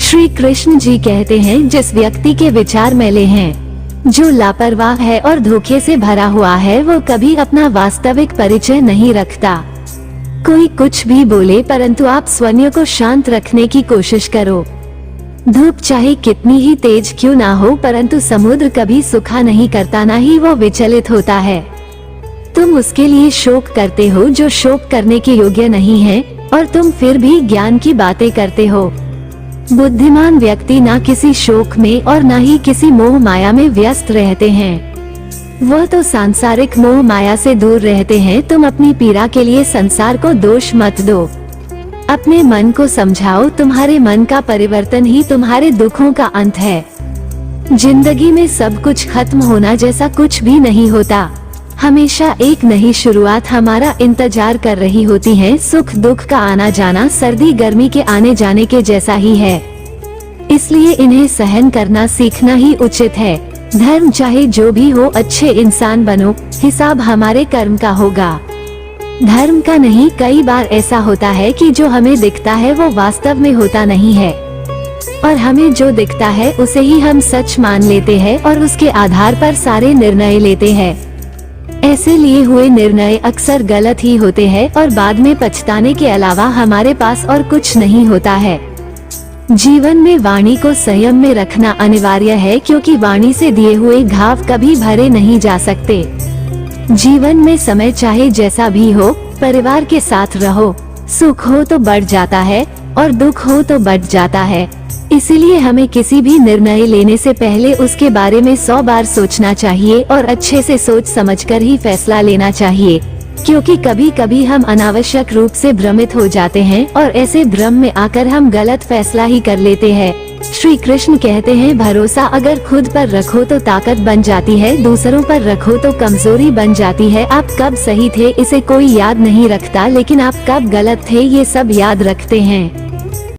श्री कृष्ण जी कहते हैं, जिस व्यक्ति के विचार मैले हैं, जो लापरवाह है और धोखे से भरा हुआ है, वो कभी अपना वास्तविक परिचय नहीं रखता। कोई कुछ भी बोले, परंतु आप स्वयं को शांत रखने की कोशिश करो। धूप चाहे कितनी ही तेज क्यों ना हो, परंतु समुद्र कभी सूखा नहीं करता, ना ही वो विचलित होता है। तुम उसके लिए शोक करते हो जो शोक करने के योग्य नहीं है, और तुम फिर भी ज्ञान की बातें करते हो। बुद्धिमान व्यक्ति ना किसी शोक में और ना ही किसी मोह माया में व्यस्त रहते हैं। वह तो सांसारिक मोह माया से दूर रहते हैं। तुम अपनी पीड़ा के लिए संसार को दोष मत दो। अपने मन को समझाओ, तुम्हारे मन का परिवर्तन ही तुम्हारे दुखों का अंत है। जिंदगी में सब कुछ खत्म होना जैसा कुछ भी नहीं होता। हमेशा एक नई शुरुआत हमारा इंतजार कर रही होती है। सुख दुख का आना जाना सर्दी गर्मी के आने जाने के जैसा ही है, इसलिए इन्हें सहन करना सीखना ही उचित है। धर्म चाहे जो भी हो, अच्छे इंसान बनो, हिसाब हमारे कर्म का होगा, धर्म का नहीं। कई बार ऐसा होता है कि जो हमें दिखता है वो वास्तव में होता नहीं है, और हमें जो दिखता है उसे ही हम सच मान लेते हैं और उसके आधार पर सारे निर्णय लेते हैं। ऐसे लिए हुए निर्णय अक्सर गलत ही होते हैं और बाद में पछताने के अलावा हमारे पास और कुछ नहीं होता है। जीवन में वाणी को संयम में रखना अनिवार्य है, क्योंकि वाणी से दिए हुए घाव कभी भरे नहीं जा सकते। जीवन में समय चाहे जैसा भी हो, परिवार के साथ रहो। सुख हो तो बढ़ जाता है और दुख हो तो बढ़ जाता है। इसीलिए हमें किसी भी निर्णय लेने से पहले उसके बारे में 100 बार सोचना चाहिए और अच्छे से सोच समझकर ही फैसला लेना चाहिए, क्योंकि कभी कभी हम अनावश्यक रूप से भ्रमित हो जाते हैं और ऐसे भ्रम में आकर हम गलत फैसला ही कर लेते हैं। श्री कृष्ण कहते हैं, भरोसा अगर खुद पर रखो तो ताकत बन जाती है, दूसरों पर रखो तो कमजोरी बन जाती है। आप कब सही थे इसे कोई याद नहीं रखता, लेकिन आप कब गलत थे ये सब याद रखते हैं।